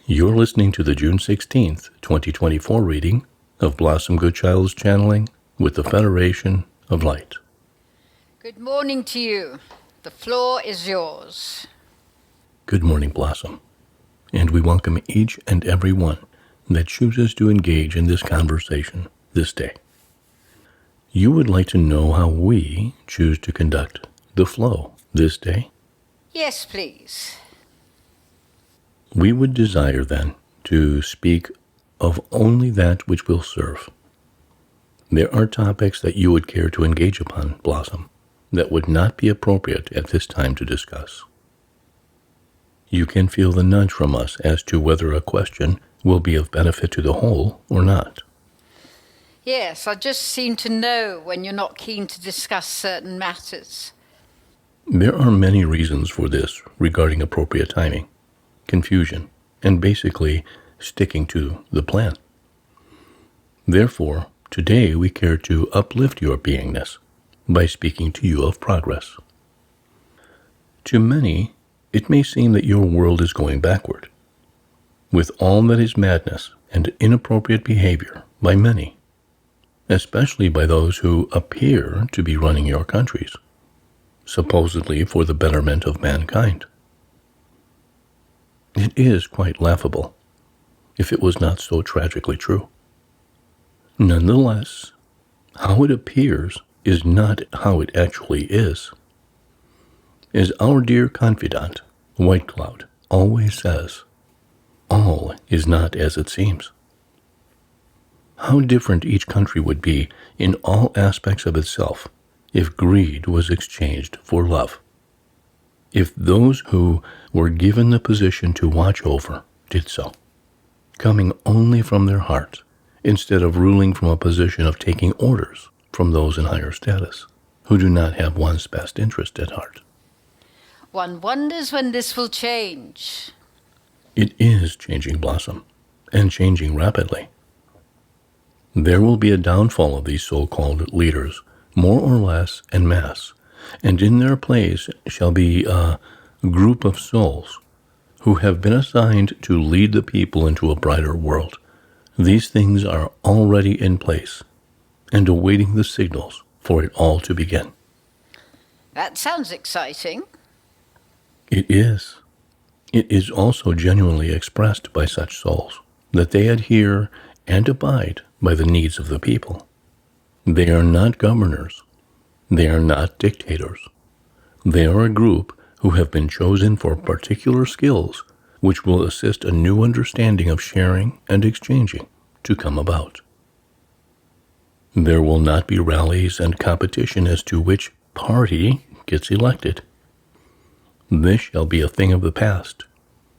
You're listening to the June 16th, 2024 reading of Blossom Goodchild's channeling with the Federation of Light. Good morning to you. The floor is yours. Good morning, Blossom. And we welcome each and every one that chooses to engage in this conversation this day. You would like to know how we choose to conduct the flow this day? Yes, please. We would desire, then, to speak of only that which will serve. There are topics that you would care to engage upon, Blossom, that would not be appropriate at this time to discuss. You can feel the nudge from us as to whether a question will be of benefit to the whole or not. Yes, I just seem to know when you're not keen to discuss certain matters. There are many reasons for this regarding appropriate timing, confusion, and basically sticking to the plan. Therefore, today we care to uplift your beingness by speaking to you of progress. To many, it may seem that your world is going backward, with all that is madness and inappropriate behavior by many, especially by those who appear to be running your countries, supposedly for the betterment of mankind. It is quite laughable, if it was not so tragically true. Nonetheless, how it appears is not how it actually is. As our dear confidant, White Cloud, always says, all is not as it seems. How different each country would be in all aspects of itself if greed was exchanged for love. If those who were given the position to watch over did so, coming only from their heart, instead of ruling from a position of taking orders from those in higher status, who do not have one's best interest at heart. One wonders when this will change. It is changing, Blossom, and changing rapidly. There will be a downfall of these so-called leaders, more or less en masse, and in their place shall be a group of souls who have been assigned to lead the people into a brighter world. These things are already in place and awaiting the signals for it all to begin. That sounds exciting. It is. It is also genuinely expressed by such souls that they adhere and abide by the needs of the people. They are not governors. They are not dictators. They are a group who have been chosen for particular skills which will assist a new understanding of sharing and exchanging to come about. There will not be rallies and competition as to which party gets elected. This shall be a thing of the past,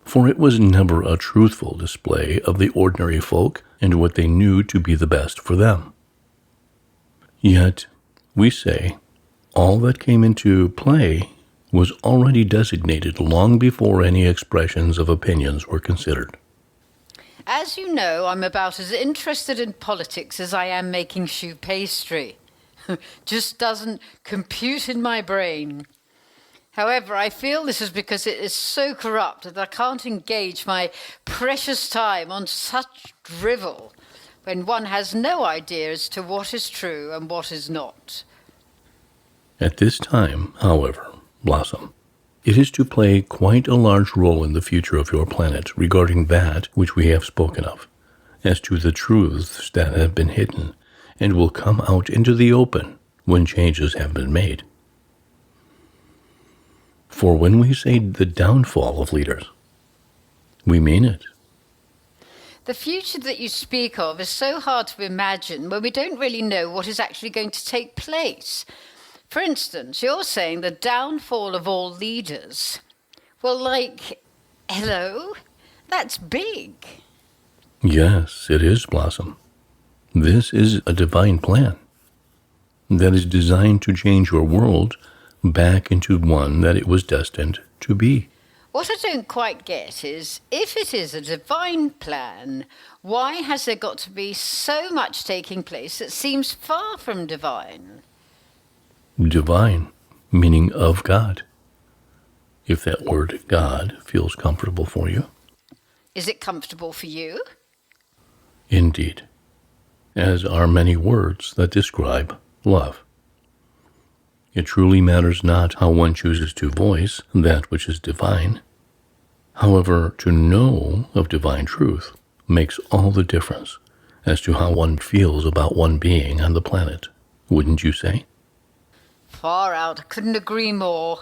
for it was never a truthful display of the ordinary folk and what they knew to be the best for them. Yet, we say, all that came into play was already designated long before any expressions of opinions were considered. As you know, I'm about as interested in politics as I am making choux pastry. Just doesn't compute in my brain. However, I feel this is because it is so corrupt that I can't engage my precious time on such drivel when one has no idea as to what is true and what is not. At this time, however, Blossom, it is to play quite a large role in the future of your planet regarding that which we have spoken of, as to the truths that have been hidden and will come out into the open when changes have been made. For when we say the downfall of leaders, we mean it. The future that you speak of is so hard to imagine when we don't really know what is actually going to take place. For instance, you're saying the downfall of all leaders. Well, hello? That's big. Yes, it is, Blossom. This is a divine plan that is designed to change your world back into one that it was destined to be. What I don't quite get is, if it is a divine plan, why has there got to be so much taking place that seems far from divine? Divine, meaning of God, if that word God feels comfortable for you. Is it comfortable for you? Indeed, as are many words that describe love. It truly matters not how one chooses to voice that which is divine. However, to know of divine truth makes all the difference as to how one feels about one being on the planet, wouldn't you say? Far out. I couldn't agree more.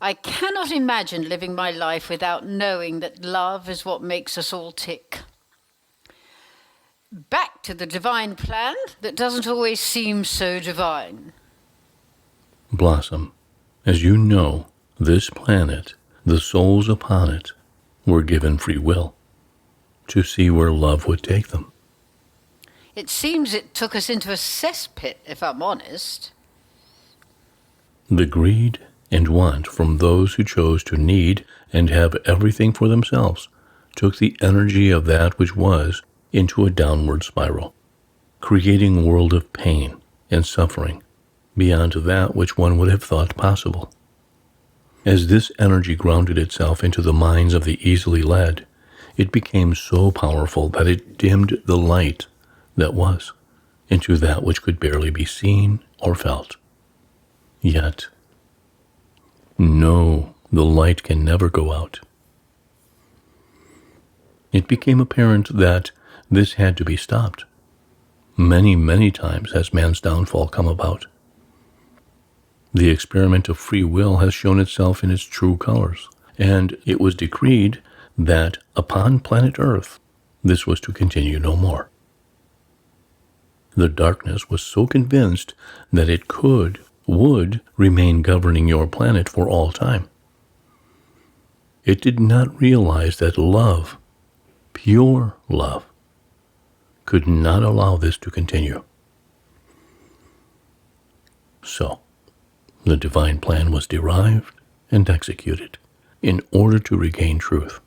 I cannot imagine living my life without knowing that love is what makes us all tick. Back to the divine plan that doesn't always seem so divine. Blossom, as you know, this planet, the souls upon it, were given free will to see where love would take them. It seems it took us into a cesspit, if I'm honest. The greed and want from those who chose to need and have everything for themselves took the energy of that which was into a downward spiral, creating a world of pain and suffering beyond that which one would have thought possible. As this energy grounded itself into the minds of the easily led, it became so powerful that it dimmed the light that was into that which could barely be seen or felt. Yet, no, the light can never go out. It became apparent that this had to be stopped. Many, many times has man's downfall come about. The experiment of free will has shown itself in its true colors, and it was decreed that upon planet Earth this was to continue no more. The darkness was so convinced that it would remain governing your planet for all time. It did not realize that love, pure love, could not allow this to continue. So, the divine plan was derived and executed in order to regain truth,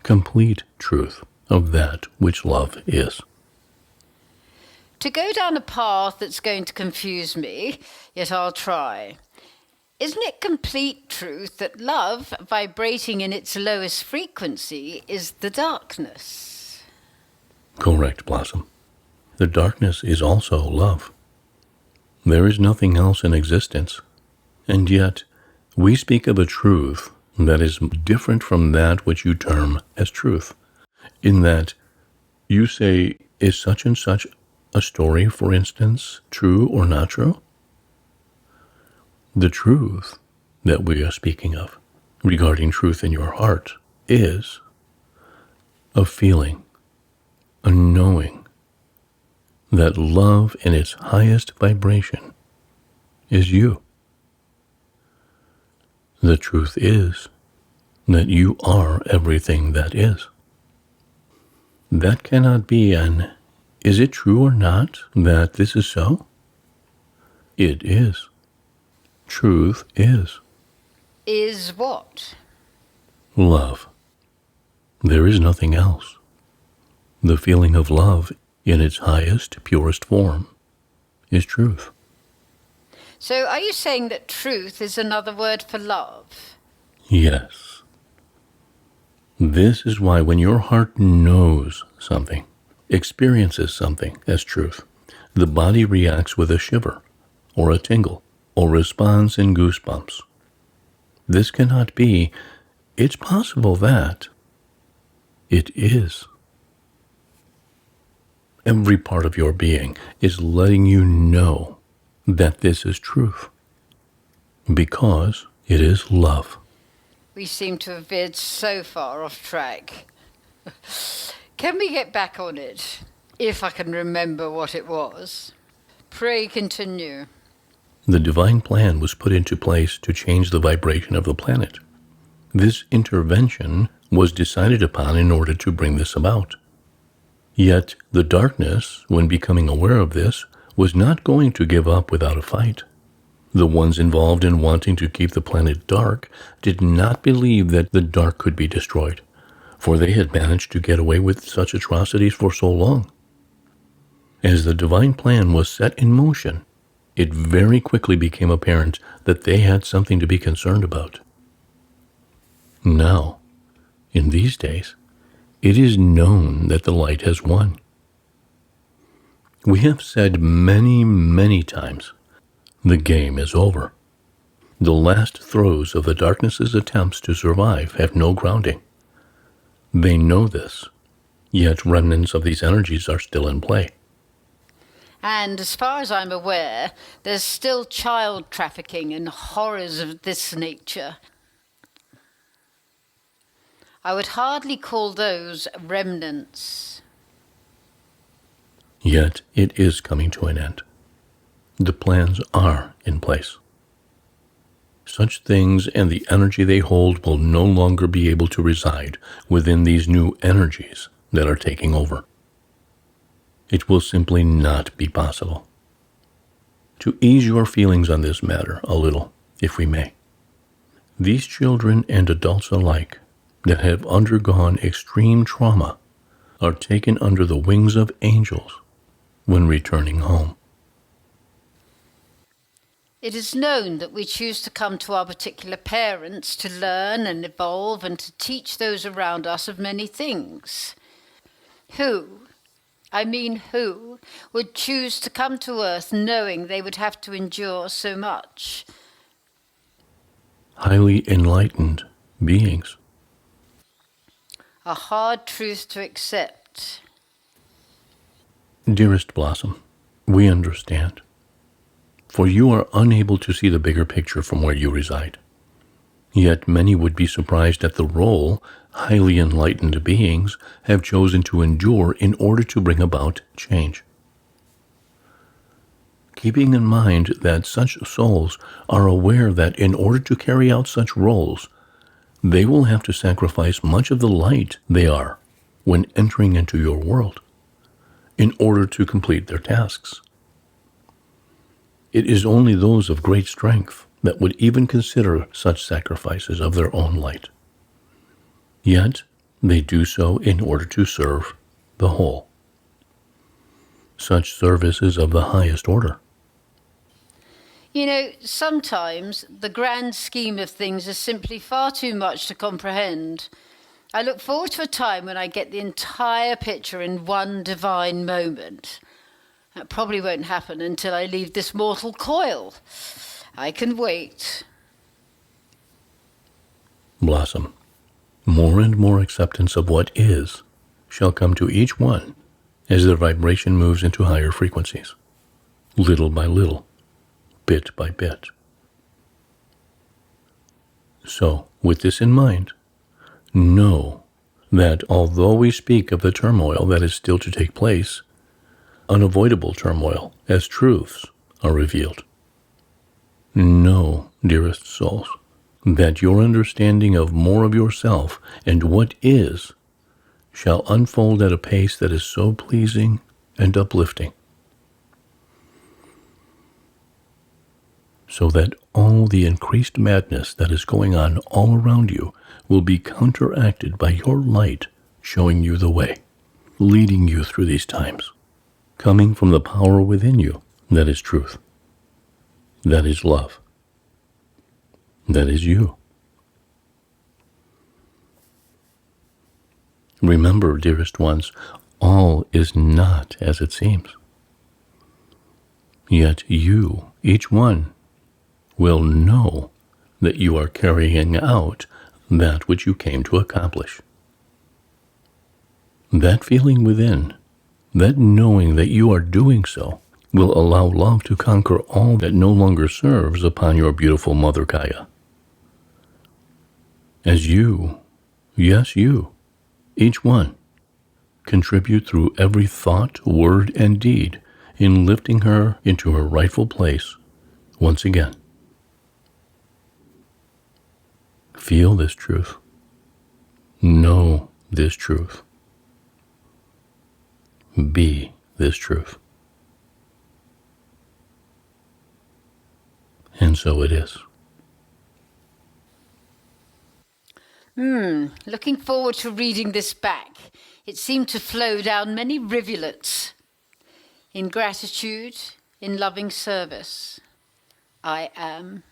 complete truth of that which love is. To go down a path that's going to confuse me, yet I'll try. Isn't it complete truth that love, vibrating in its lowest frequency, is the darkness? Correct, Blossom. The darkness is also love. There is nothing else in existence, and yet we speak of a truth that is different from that which you term as truth, in that you say, is such and such a story, for instance, true or not true? The truth that we are speaking of regarding truth in your heart is a feeling, a knowing that love in its highest vibration is you. The truth is that you are everything that is. That cannot be an, is it true or not that this is so? It is. Truth is. Is what? Love. There is nothing else. The feeling of love in its highest, purest form is truth. So are you saying that truth is another word for love? Yes. This is why when your heart knows something, experiences something as truth, the body reacts with a shiver, or a tingle, or responds in goosebumps. This cannot be, it's possible that. It is. Every part of your being is letting you know that this is truth, because it is love. We seem to have veered so far off track. Can we get back on it, if I can remember what it was? Pray continue. The divine plan was put into place to change the vibration of the planet. This intervention was decided upon in order to bring this about. Yet the darkness, when becoming aware of this, was not going to give up without a fight. The ones involved in wanting to keep the planet dark did not believe that the dark could be destroyed, for they had managed to get away with such atrocities for so long. As the divine plan was set in motion, it very quickly became apparent that they had something to be concerned about. Now, In these days, it is known that the light has won. We have said many, many times, the game is over. The last throes of the darkness's attempts to survive have no grounding. They know this, yet remnants of these energies are still in play. And as far as I'm aware, there's still child trafficking and horrors of this nature. I would hardly call those remnants. Yet it is coming to an end. The plans are in place. Such things and the energy they hold will no longer be able to reside within these new energies that are taking over. It will simply not be possible. To ease your feelings on this matter a little, if we may, these children and adults alike that have undergone extreme trauma are taken under the wings of angels when returning home. It is known that we choose to come to our particular parents to learn and evolve and to teach those around us of many things. Who would choose to come to earth knowing they would have to endure so much? Highly enlightened beings. A hard truth to accept. Dearest Blossom, we understand, for you are unable to see the bigger picture from where you reside. Yet many would be surprised at the role highly enlightened beings have chosen to endure in order to bring about change. Keeping in mind that such souls are aware that in order to carry out such roles, they will have to sacrifice much of the light they are when entering into your world in order to complete their tasks. It is only those of great strength that would even consider such sacrifices of their own light. Yet, they do so in order to serve the whole. Such service is of the highest order. You know, sometimes the grand scheme of things is simply far too much to comprehend. I look forward to a time when I get the entire picture in one divine moment. That probably won't happen until I leave this mortal coil. I can wait. Blossom, more and more acceptance of what is shall come to each one as their vibration moves into higher frequencies, little by little, bit by bit. So, with this in mind, know that although we speak of the turmoil that is still to take place, unavoidable turmoil as truths are revealed. Know, dearest souls, that your understanding of more of yourself and what is shall unfold at a pace that is so pleasing and uplifting, so that all the increased madness that is going on all around you will be counteracted by your light showing you the way, leading you through these times, coming from the power within you that is truth, that is love, that is you. Remember, dearest ones, all is not as it seems. Yet you, each one, will know that you are carrying out that which you came to accomplish. That feeling within, that knowing that you are doing so, will allow love to conquer all that no longer serves upon your beautiful Mother Gaia. As you, yes you, each one, contribute through every thought, word, and deed in lifting her into her rightful place once again. Feel this truth. Know this truth. Be this truth. And so it is. Looking forward to reading this back. It seemed to flow down many rivulets. In gratitude, in loving service, I am.